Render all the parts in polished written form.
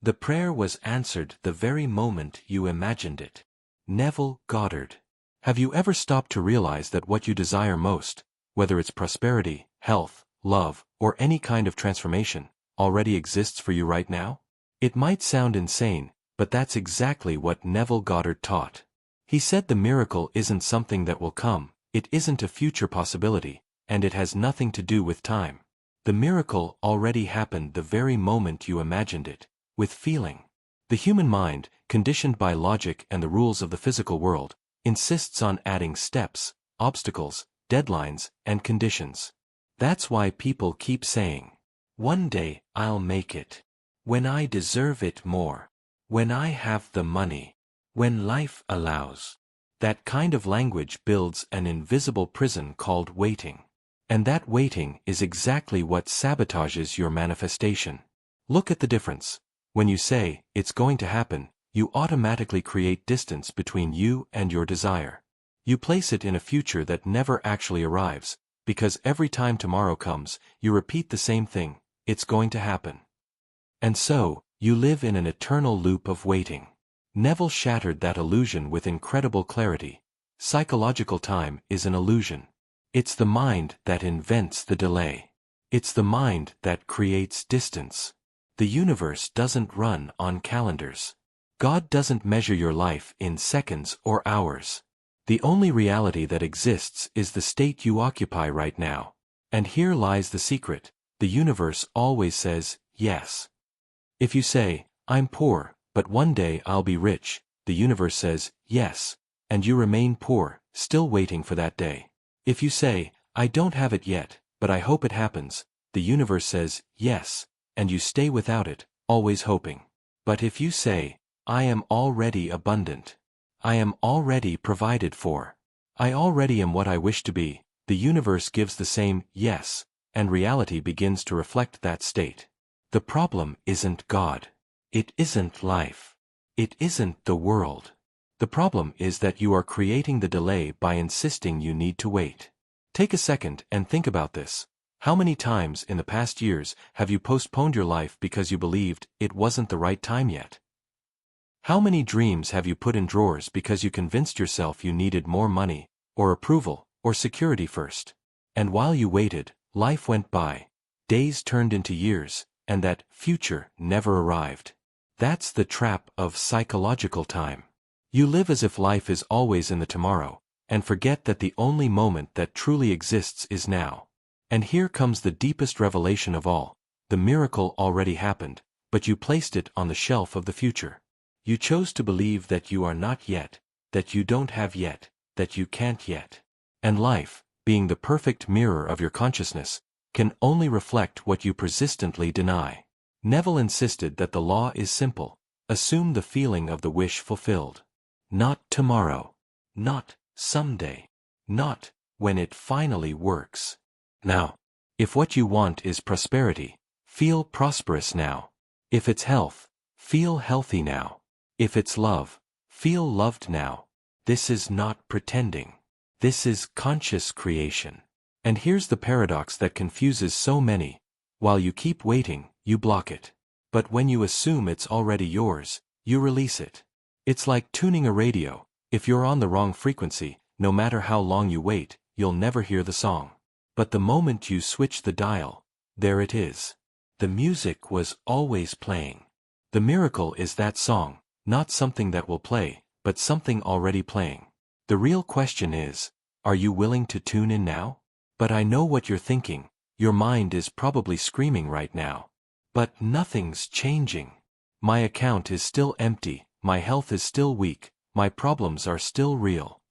The prayer was answered the very moment you imagined it. Neville Goddard. Have you ever stopped to realize that what you desire most, whether it's prosperity, health, love, or any kind of transformation, already exists for you right now? It might sound insane, but that's exactly what Neville Goddard taught. He said the miracle isn't something that will come, it isn't a future possibility, and it has nothing to do with time. The miracle already happened the very moment you imagined it, with feeling. The human mind, conditioned by logic and the rules of the physical world, insists on adding steps, obstacles, deadlines, and conditions. That's why people keep saying, "One day I'll make it. When I deserve it more. When I have the money. When life allows." That kind of language builds an invisible prison called waiting. And that waiting is exactly what sabotages your manifestation. Look at the difference. When you say, "It's going to happen," you automatically create distance between you and your desire. You place it in a future that never actually arrives, because every time tomorrow comes, you repeat the same thing, "It's going to happen." And so, you live in an eternal loop of waiting. Neville shattered that illusion with incredible clarity. Psychological time is an illusion. It's the mind that invents the delay. It's the mind that creates distance. The universe doesn't run on calendars. God doesn't measure your life in seconds or hours. The only reality that exists is the state you occupy right now. And here lies the secret. The universe always says, yes. If you say, "I'm poor, but one day I'll be rich," the universe says, yes, and you remain poor, still waiting for that day. If you say, "I don't have it yet, but I hope it happens," the universe says, yes, and you stay without it, always hoping. But if you say, "I am already abundant. I am already provided for. I already am what I wish to be," the universe gives the same yes, and reality begins to reflect that state. The problem isn't God. It isn't life. It isn't the world. The problem is that you are creating the delay by insisting you need to wait. Take a second and think about this. How many times in the past years have you postponed your life because you believed it wasn't the right time yet? How many dreams have you put in drawers because you convinced yourself you needed more money, or approval, or security first? And while you waited, life went by. Days turned into years, and that future never arrived. That's the trap of psychological time. You live as if life is always in the tomorrow, and forget that the only moment that truly exists is now. And here comes the deepest revelation of all. The miracle already happened, but you placed it on the shelf of the future. You chose to believe that you are not yet, that you don't have yet, that you can't yet. And life, being the perfect mirror of your consciousness, can only reflect what you persistently deny. Neville insisted that the law is simple. Assume the feeling of the wish fulfilled. Not tomorrow. Not someday. Not when it finally works. Now. If what you want is prosperity, feel prosperous now. If it's health, feel healthy now. If it's love, feel loved now. This is not pretending. This is conscious creation. And here's the paradox that confuses so many. While you keep waiting, you block it. But when you assume it's already yours, you release it. It's like tuning a radio. If you're on the wrong frequency, no matter how long you wait, you'll never hear the song. But the moment you switch the dial, there it is. The music was always playing. The miracle is that song, not something that will play, but something already playing. The real question is, are you willing to tune in now? But I know what you're thinking. Your mind is probably screaming right now. But nothing's changing. My account is still empty, my health is still weak, my problems are still real.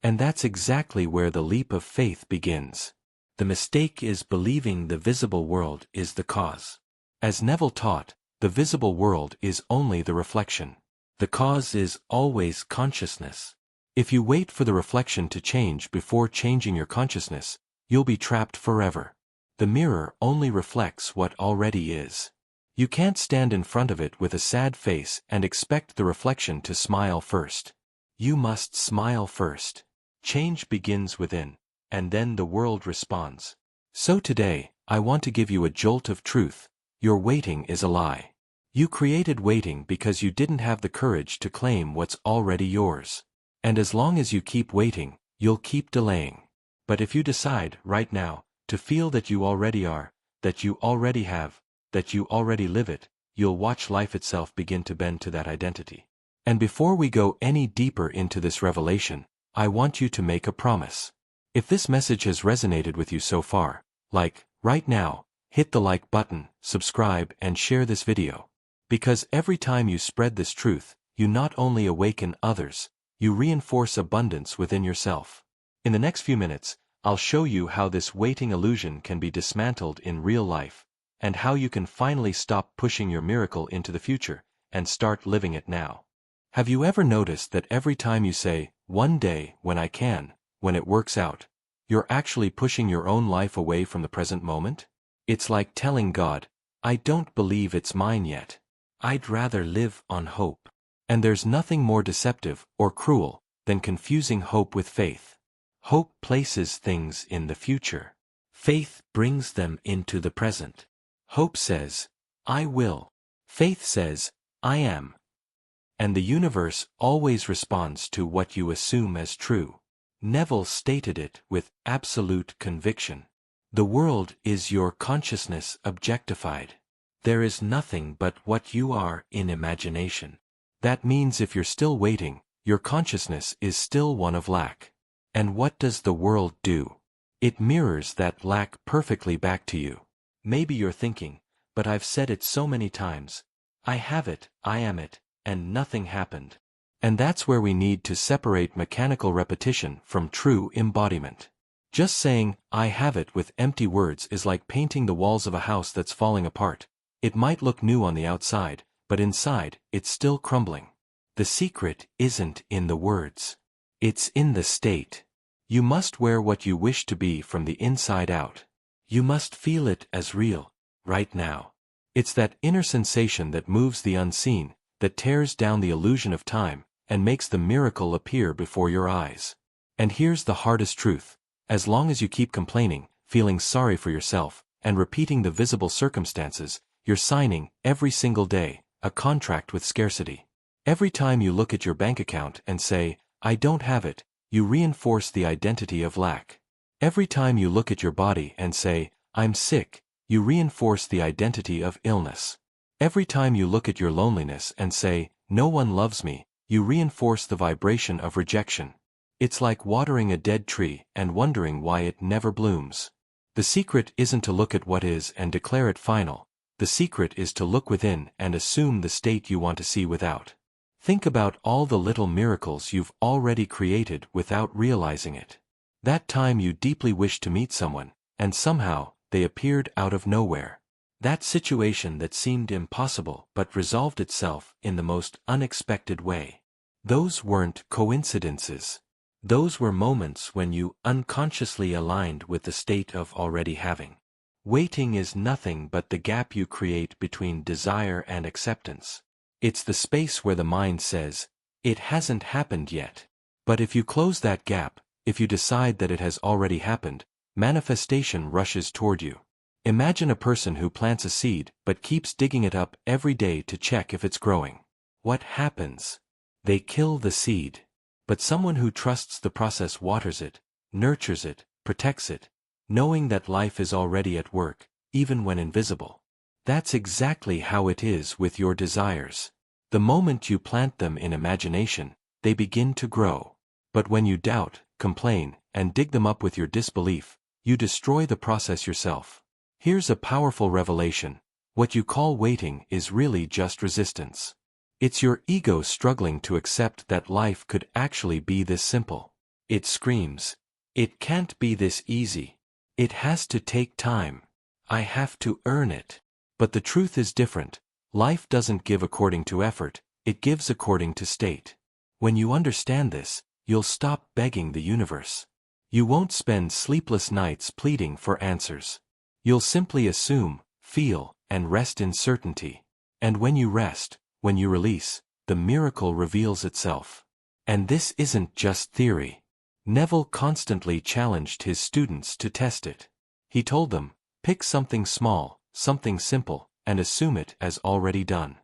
And that's exactly where the leap of faith begins. The mistake is believing the visible world is the cause. As Neville taught, the visible world is only the reflection. The cause is always consciousness. If you wait for the reflection to change before changing your consciousness, you'll be trapped forever. The mirror only reflects what already is. You can't stand in front of it with a sad face and expect the reflection to smile first. You must smile first. Change begins within, and then the world responds. So today, I want to give you a jolt of truth. Your waiting is a lie. You created waiting because you didn't have the courage to claim what's already yours. And as long as you keep waiting, you'll keep delaying. But if you decide, right now, to feel that you already are, that you already have, that you already live it, you'll watch life itself begin to bend to that identity. And before we go any deeper into this revelation, I want you to make a promise. If this message has resonated with you so far, right now, hit the like button, subscribe, and share this video. Because every time you spread this truth, you not only awaken others, you reinforce abundance within yourself. In the next few minutes, I'll show you how this waiting illusion can be dismantled in real life, and how you can finally stop pushing your miracle into the future, and start living it now. Have you ever noticed that every time you say, "one day, when I can," when it works out, you're actually pushing your own life away from the present moment? It's like telling God, "I don't believe it's mine yet. I'd rather live on hope." And there's nothing more deceptive or cruel than confusing hope with faith. Hope places things in the future. Faith brings them into the present. Hope says, "I will." Faith says, "I am." And the universe always responds to what you assume as true. Neville stated it with absolute conviction. The world is your consciousness objectified. There is nothing but what you are in imagination. That means if you're still waiting, your consciousness is still one of lack. And what does the world do? It mirrors that lack perfectly back to you. Maybe you're thinking, "But I've said it so many times. I have it, I am it, and nothing happened." And that's where we need to separate mechanical repetition from true embodiment. Just saying, "I have it" with empty words is like painting the walls of a house that's falling apart. It might look new on the outside, but inside, it's still crumbling. The secret isn't in the words. It's in the state. You must wear what you wish to be from the inside out. You must feel it as real, right now. It's that inner sensation that moves the unseen, that tears down the illusion of time, and makes the miracle appear before your eyes. And here's the hardest truth. As long as you keep complaining, feeling sorry for yourself, and repeating the visible circumstances, you're signing, every single day, a contract with scarcity. Every time you look at your bank account and say, "I don't have it," you reinforce the identity of lack. Every time you look at your body and say, "I'm sick," you reinforce the identity of illness. Every time you look at your loneliness and say, "No one loves me," you reinforce the vibration of rejection. It's like watering a dead tree and wondering why it never blooms. The secret isn't to look at what is and declare it final. The secret is to look within and assume the state you want to see without. Think about all the little miracles you've already created without realizing it. That time you deeply wished to meet someone, and somehow, they appeared out of nowhere. That situation that seemed impossible but resolved itself in the most unexpected way. Those weren't coincidences. Those were moments when you unconsciously aligned with the state of already having. Waiting is nothing but the gap you create between desire and acceptance. It's the space where the mind says, "It hasn't happened yet." But if you close that gap, if you decide that it has already happened, manifestation rushes toward you. Imagine a person who plants a seed but keeps digging it up every day to check if it's growing. What happens? They kill the seed. But someone who trusts the process waters it, nurtures it, protects it, knowing that life is already at work, even when invisible. That's exactly how it is with your desires. The moment you plant them in imagination, they begin to grow. But when you doubt, complain, and dig them up with your disbelief, you destroy the process yourself. Here's a powerful revelation. What you call waiting is really just resistance. It's your ego struggling to accept that life could actually be this simple. It screams, "It can't be this easy. It has to take time. I have to earn it." But the truth is different. Life doesn't give according to effort, it gives according to state. When you understand this, you'll stop begging the universe. You won't spend sleepless nights pleading for answers. You'll simply assume, feel, and rest in certainty. And when you rest, when you release, the miracle reveals itself. And this isn't just theory. Neville constantly challenged his students to test it. He told them, pick something small, something simple, and assume it as already done.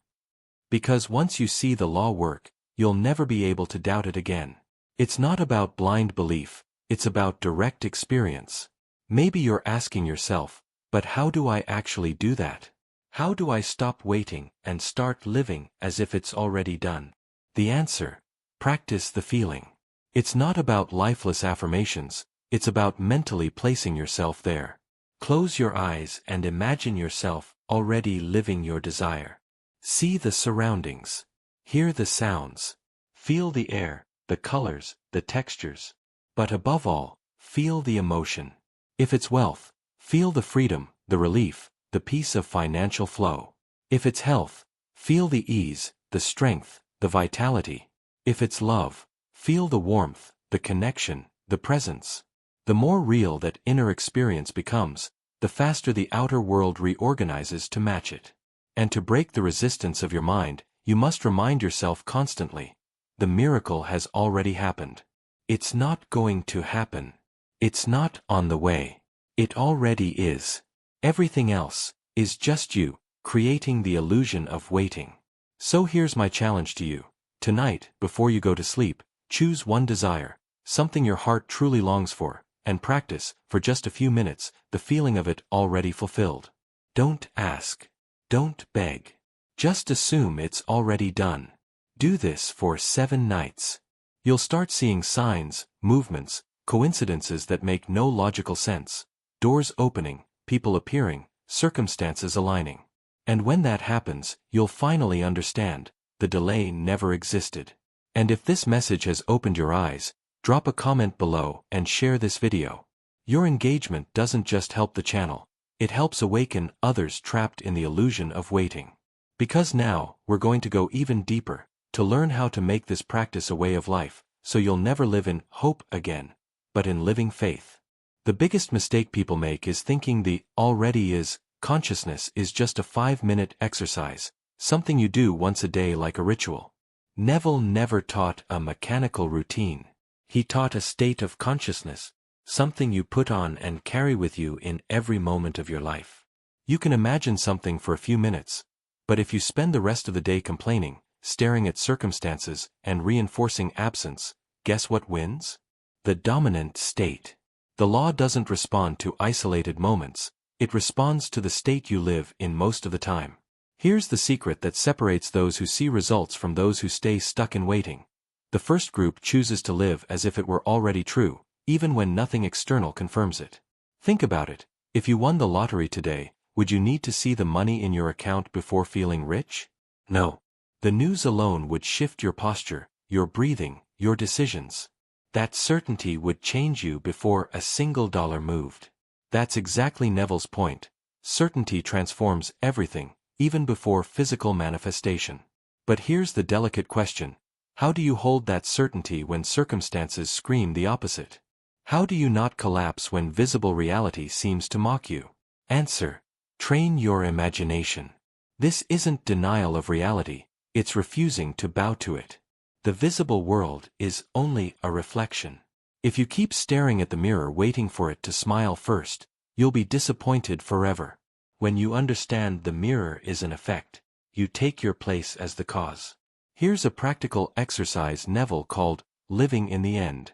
Because once you see the law work, you'll never be able to doubt it again. It's not about blind belief, it's about direct experience. Maybe you're asking yourself, but how do I actually do that? How do I stop waiting and start living as if it's already done? The answer: practice the feeling. It's not about lifeless affirmations, it's about mentally placing yourself there. Close your eyes and imagine yourself already living your desire. See the surroundings. Hear the sounds. Feel the air, the colors, the textures. But above all, feel the emotion. If it's wealth, feel the freedom, the relief, the peace of financial flow. If it's health, feel the ease, the strength, the vitality. If it's love, feel the warmth, the connection, the presence. The more real that inner experience becomes, the faster the outer world reorganizes to match it. And to break the resistance of your mind, you must remind yourself constantly: the miracle has already happened. It's not going to happen. It's not on the way. It already is. Everything else is just you, creating the illusion of waiting. So here's my challenge to you. Tonight, before you go to sleep, choose one desire, something your heart truly longs for, and practice, for just a few minutes, the feeling of it already fulfilled. Don't ask. Don't beg. Just assume it's already done. Do this for 7 nights. You'll start seeing signs, movements, coincidences that make no logical sense. Doors opening, people appearing, circumstances aligning. And when that happens, you'll finally understand: the delay never existed. And if this message has opened your eyes, drop a comment below and share this video. Your engagement doesn't just help the channel, it helps awaken others trapped in the illusion of waiting. Because now, we're going to go even deeper, to learn how to make this practice a way of life, so you'll never live in hope again, but in living faith. The biggest mistake people make is thinking the already is consciousness is just a 5-minute exercise, something you do once a day like a ritual. Neville never taught a mechanical routine. He taught a state of consciousness, something you put on and carry with you in every moment of your life. You can imagine something for a few minutes, but if you spend the rest of the day complaining, staring at circumstances, and reinforcing absence, guess what wins? The dominant state. The law doesn't respond to isolated moments, it responds to the state you live in most of the time. Here's the secret that separates those who see results from those who stay stuck in waiting. The first group chooses to live as if it were already true, even when nothing external confirms it. Think about it. If you won the lottery today, would you need to see the money in your account before feeling rich? No. The news alone would shift your posture, your breathing, your decisions. That certainty would change you before a single dollar moved. That's exactly Neville's point. Certainty transforms everything, even before physical manifestation. But here's the delicate question: how do you hold that certainty when circumstances scream the opposite? How do you not collapse when visible reality seems to mock you? Answer: train your imagination. This isn't denial of reality, it's refusing to bow to it. The visible world is only a reflection. If you keep staring at the mirror waiting for it to smile first, you'll be disappointed forever. When you understand the mirror is an effect, you take your place as the cause. Here's a practical exercise Neville called living in the end.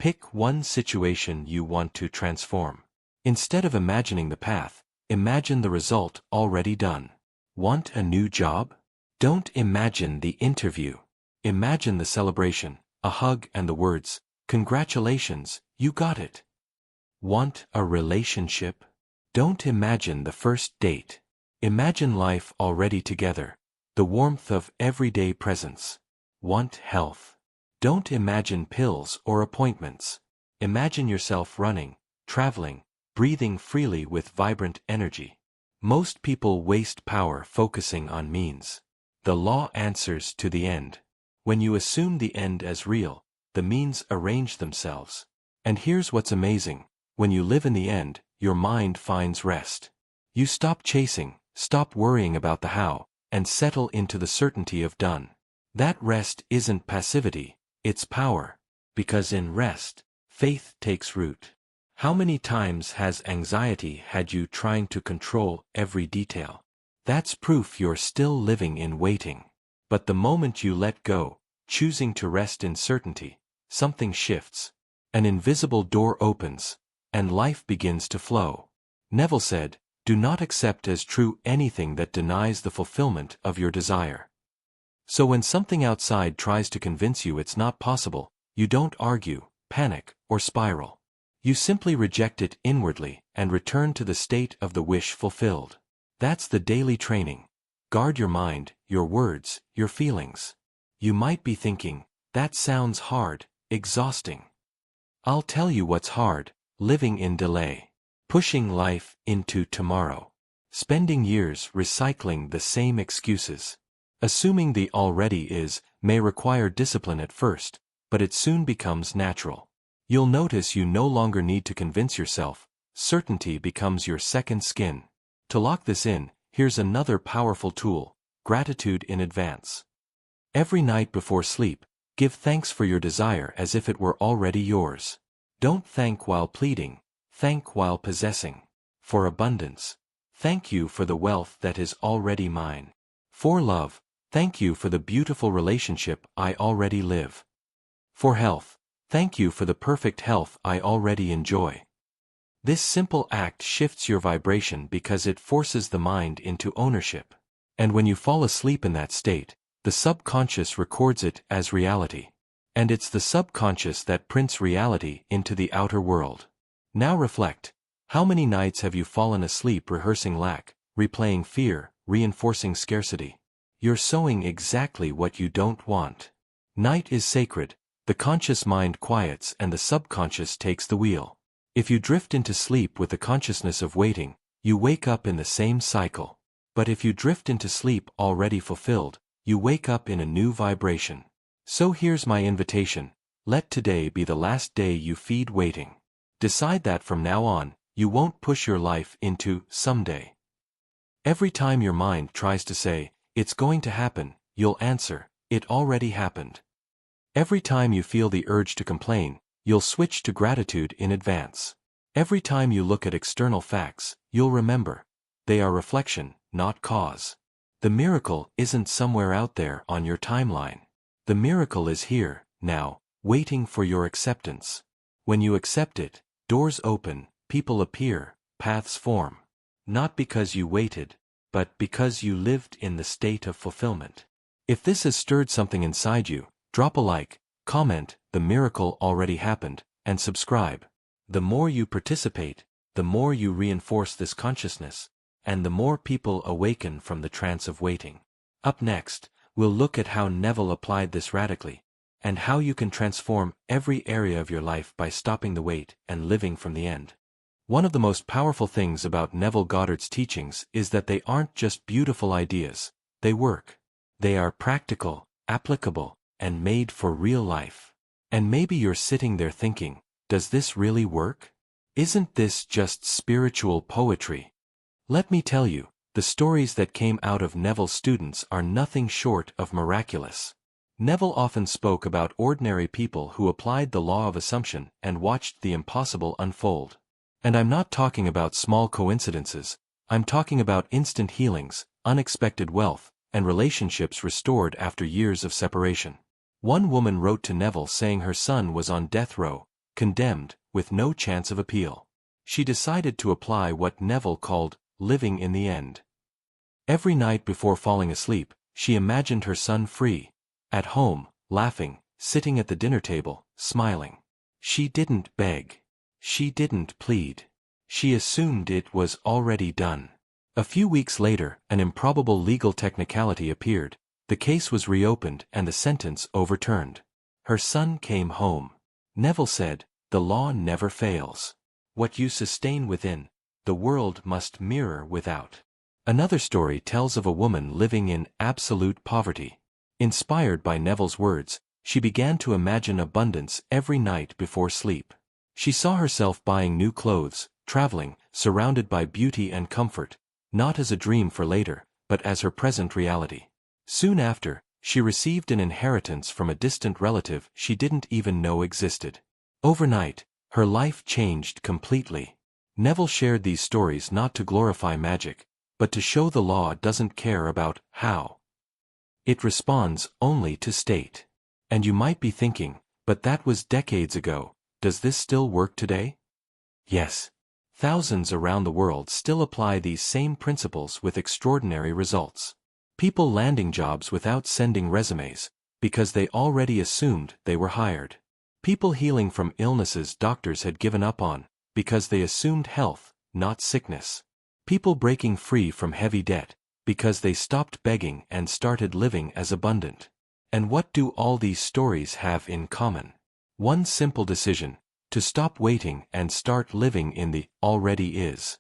Pick one situation you want to transform. Instead of imagining the path, imagine the result already done. Want a new job? Don't imagine the interview. Imagine the celebration, a hug and the words, "Congratulations, you got it." Want a relationship? Don't imagine the first date. Imagine life already together, the warmth of everyday presence. Want health? Don't imagine pills or appointments. Imagine yourself running, traveling, breathing freely with vibrant energy. Most people waste power focusing on means. The law answers to the end. When you assume the end as real, the means arrange themselves. And here's what's amazing: when you live in the end, your mind finds rest. You stop chasing, stop worrying about the how, and settle into the certainty of done. That rest isn't passivity, it's power. Because in rest, faith takes root. How many times has anxiety had you trying to control every detail? That's proof you're still living in waiting. But the moment you let go, choosing to rest in certainty, something shifts. An invisible door opens, and life begins to flow. Neville said, "Do not accept as true anything that denies the fulfillment of your desire." So when something outside tries to convince you it's not possible, you don't argue, panic, or spiral. You simply reject it inwardly and return to the state of the wish fulfilled. That's the daily training. Guard your mind, your words, your feelings. You might be thinking, that sounds hard, exhausting. I'll tell you what's hard: living in delay. Pushing life into tomorrow. Spending years recycling the same excuses. Assuming the already is may require discipline at first, but it soon becomes natural. You'll notice you no longer need to convince yourself. Certainty becomes your second skin. To lock this in, here's another powerful tool: gratitude in advance. Every night before sleep, give thanks for your desire as if it were already yours. Don't thank while pleading, thank while possessing. For abundance, thank you for the wealth that is already mine. For love, thank you for the beautiful relationship I already live. For health, thank you for the perfect health I already enjoy. This simple act shifts your vibration because it forces the mind into ownership. And when you fall asleep in that state, the subconscious records it as reality. And it's the subconscious that prints reality into the outer world. Now reflect. How many nights have you fallen asleep rehearsing lack, replaying fear, reinforcing scarcity? You're sowing exactly what you don't want. Night is sacred. The conscious mind quiets and the subconscious takes the wheel. If you drift into sleep with the consciousness of waiting, you wake up in the same cycle. But if you drift into sleep already fulfilled, you wake up in a new vibration. So here's my invitation: let today be the last day you feed waiting. Decide that from now on, you won't push your life into someday. Every time your mind tries to say, "It's going to happen," you'll answer, "It already happened." Every time you feel the urge to complain, you'll switch to gratitude in advance. Every time you look at external facts, you'll remember, they are reflection, not cause. The miracle isn't somewhere out there on your timeline. The miracle is here, now, waiting for your acceptance. When you accept it, doors open, people appear, paths form. Not because you waited, but because you lived in the state of fulfillment. If this has stirred something inside you, drop a like, comment, "The miracle already happened," and subscribe. The more you participate, the more you reinforce this consciousness, and the more people awaken from the trance of waiting. Up next, we'll look at how Neville applied this radically, and how you can transform every area of your life by stopping the wait and living from the end. One of the most powerful things about Neville Goddard's teachings is that they aren't just beautiful ideas, they work. They are practical, applicable, and made for real life. And maybe you're sitting there thinking, does this really work? Isn't this just spiritual poetry? Let me tell you, the stories that came out of Neville's students are nothing short of miraculous. Neville often spoke about ordinary people who applied the law of assumption and watched the impossible unfold. And I'm not talking about small coincidences, I'm talking about instant healings, unexpected wealth, and relationships restored after years of separation. One woman wrote to Neville saying her son was on death row, condemned, with no chance of appeal. She decided to apply what Neville called living in the end. Every night before falling asleep, she imagined her son free, at home, laughing, sitting at the dinner table, smiling. She didn't beg. She didn't plead. She assumed it was already done. A few weeks later, an improbable legal technicality appeared. The case was reopened and the sentence overturned. Her son came home. Neville said, "The law never fails. What you sustain within, the world must mirror without." Another story tells of a woman living in absolute poverty. Inspired by Neville's words, she began to imagine abundance every night before sleep. She saw herself buying new clothes, traveling, surrounded by beauty and comfort, not as a dream for later, but as her present reality. Soon after, she received an inheritance from a distant relative she didn't even know existed. Overnight, her life changed completely. Neville shared these stories not to glorify magic, but but to show the law doesn't care about how. It responds only to state. And you might be thinking, but that was decades ago, does this still work today? Yes. Thousands around the world still apply these same principles with extraordinary results. People landing jobs without sending resumes, because they already assumed they were hired. People healing from illnesses doctors had given up on, because they assumed health, not sickness. People breaking free from heavy debt, because they stopped begging and started living as abundant. And what do all these stories have in common? One simple decision: to stop waiting and start living in the already is.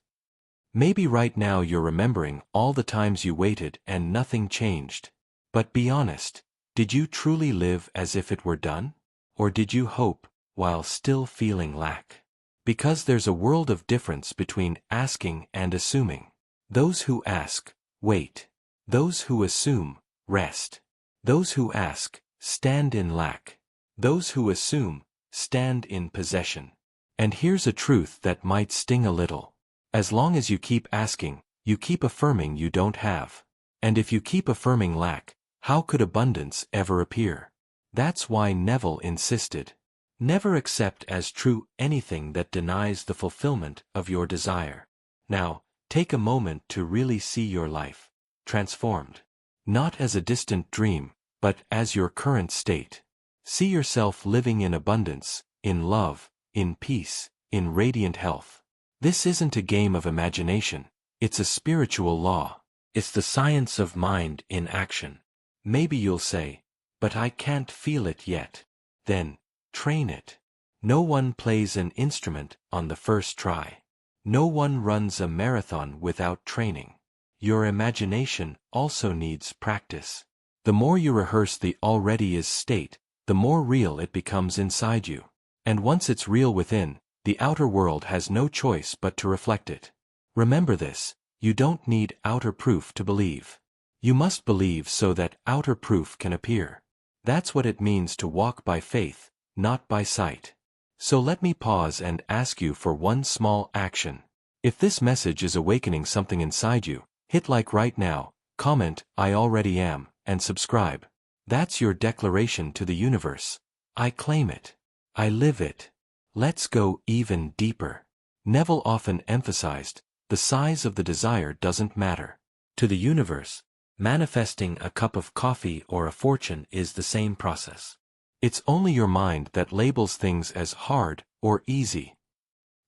Maybe right now you're remembering all the times you waited and nothing changed. But be honest, did you truly live as if it were done? Or did you hope, while still feeling lack? Because there's a world of difference between asking and assuming. Those who ask, wait. Those who assume, rest. Those who ask, stand in lack. Those who assume, stand in possession. And here's a truth that might sting a little. As long as you keep asking, you keep affirming you don't have. And if you keep affirming lack, how could abundance ever appear? That's why Neville insisted. Never accept as true anything that denies the fulfillment of your desire. Now, take a moment to really see your life transformed. Not as a distant dream, but as your current state. See yourself living in abundance, in love, in peace, in radiant health. This isn't a game of imagination, it's a spiritual law. It's the science of mind in action. Maybe you'll say, but I can't feel it yet. Then, train it. No one plays an instrument on the first try. No one runs a marathon without training. Your imagination also needs practice. The more you rehearse the already is state, the more real it becomes inside you. And once it's real within, the outer world has no choice but to reflect it. Remember this, you don't need outer proof to believe. You must believe so that outer proof can appear. That's what it means to walk by faith, not by sight. So let me pause and ask you for one small action. If this message is awakening something inside you, hit like right now, comment, I already am, and subscribe. That's your declaration to the universe. I claim it. I live it. Let's go even deeper. Neville often emphasized, the size of the desire doesn't matter. To the universe, manifesting a cup of coffee or a fortune is the same process. It's only your mind that labels things as hard or easy.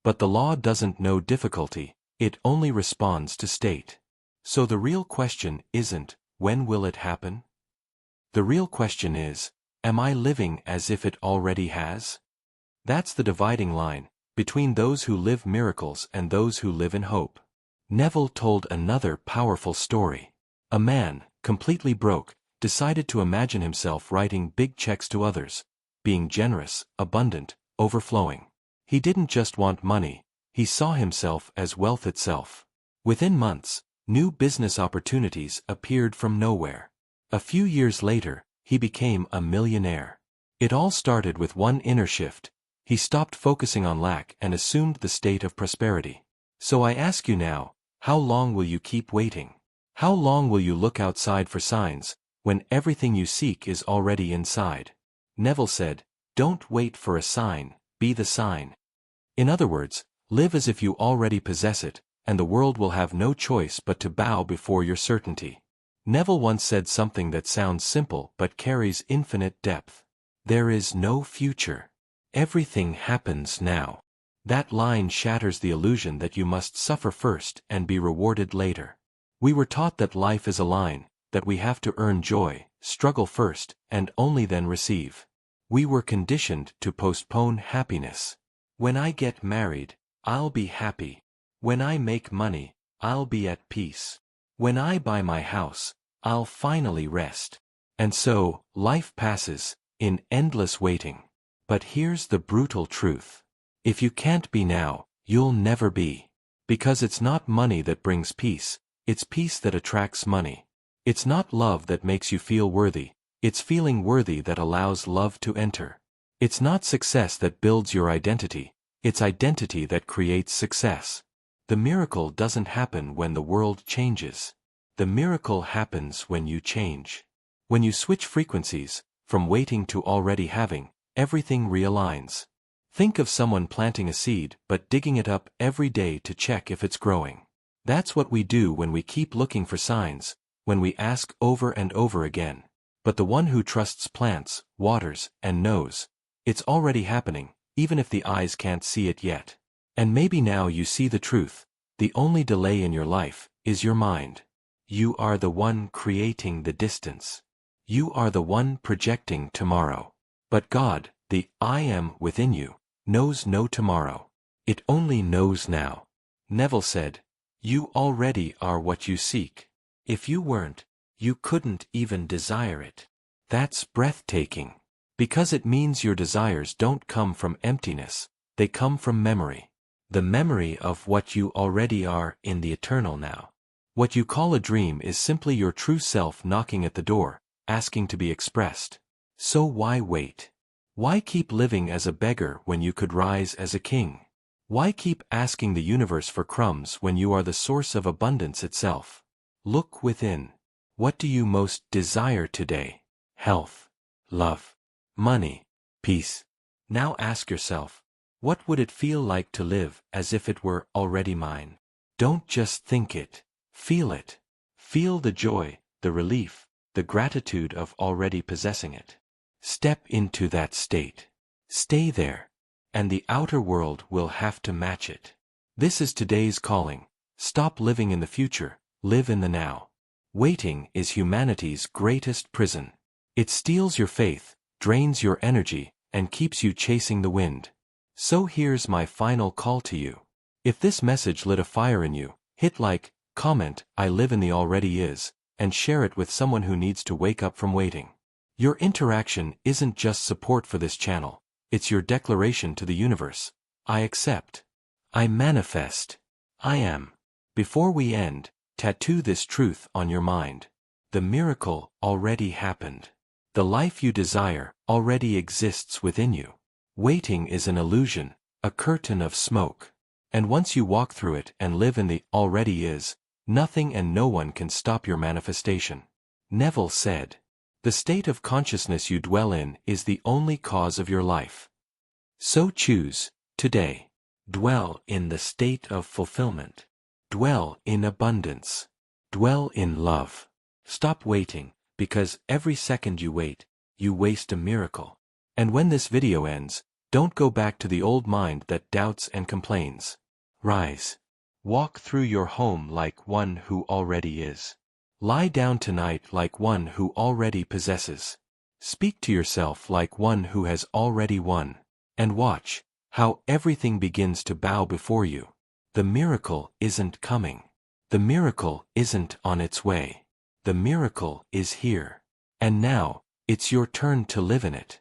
But the law doesn't know difficulty, it only responds to state. So the real question isn't, when will it happen? The real question is, am I living as if it already has? That's the dividing line, between those who live miracles and those who live in hope. Neville told another powerful story. A man, completely broke, decided to imagine himself writing big checks to others, being generous, abundant, overflowing. He didn't just want money, he saw himself as wealth itself. Within months, new business opportunities appeared from nowhere. A few years later, he became a millionaire. It all started with one inner shift. He stopped focusing on lack and assumed the state of prosperity. So I ask you now, how long will you keep waiting? How long will you look outside for signs, when everything you seek is already inside? Neville said, don't wait for a sign, be the sign. In other words, live as if you already possess it, and the world will have no choice but to bow before your certainty. Neville once said something that sounds simple but carries infinite depth. There is no future. Everything happens now. That line shatters the illusion that you must suffer first and be rewarded later. We were taught that life is a line, that we have to earn joy, struggle first, and only then receive. We were conditioned to postpone happiness. When I get married, I'll be happy. When I make money, I'll be at peace. When I buy my house, I'll finally rest. And so, life passes, in endless waiting. But here's the brutal truth. If you can't be now, you'll never be. Because it's not money that brings peace, it's peace that attracts money. It's not love that makes you feel worthy, it's feeling worthy that allows love to enter. It's not success that builds your identity, it's identity that creates success. The miracle doesn't happen when the world changes. The miracle happens when you change. When you switch frequencies, from waiting to already having, everything realigns. Think of someone planting a seed but digging it up every day to check if it's growing. That's what we do when we keep looking for signs, when we ask over and over again. But the one who trusts plants, waters, and knows, it's already happening, even if the eyes can't see it yet. And maybe now you see the truth. The only delay in your life is your mind. You are the one creating the distance. You are the one projecting tomorrow. But God, the I am within you, knows no tomorrow. It only knows now. Neville said, "You already are what you seek. If you weren't, you couldn't even desire it." That's breathtaking. Because it means your desires don't come from emptiness, they come from memory. The memory of what you already are in the eternal now. What you call a dream is simply your true self knocking at the door, asking to be expressed. So why wait? Why keep living as a beggar when you could rise as a king? Why keep asking the universe for crumbs when you are the source of abundance itself? Look within. What do you most desire today? Health, love, money, peace. Now ask yourself, what would it feel like to live as if it were already mine? Don't just think it. Feel it. Feel the joy, the relief, the gratitude of already possessing it. Step into that state. Stay there. And the outer world will have to match it. This is today's calling. Stop living in the future, live in the now. Waiting is humanity's greatest prison. It steals your faith, drains your energy, and keeps you chasing the wind. So here's my final call to you. If this message lit a fire in you, hit like, comment, I live in the already is, and share it with someone who needs to wake up from waiting. Your interaction isn't just support for this channel, it's your declaration to the universe. I accept. I manifest. I am. Before we end, tattoo this truth on your mind. The miracle already happened. The life you desire already exists within you. Waiting is an illusion, a curtain of smoke. And once you walk through it and live in the already is, nothing and no one can stop your manifestation. Neville said, "The state of consciousness you dwell in is the only cause of your life." So choose, today. Dwell in the state of fulfillment. Dwell in abundance. Dwell in love. Stop waiting, because every second you wait, you waste a miracle. And when this video ends, don't go back to the old mind that doubts and complains. Rise. Walk through your home like one who already is. Lie down tonight like one who already possesses. Speak to yourself like one who has already won. And watch how everything begins to bow before you. The miracle isn't coming. The miracle isn't on its way. The miracle is here. And now, it's your turn to live in it.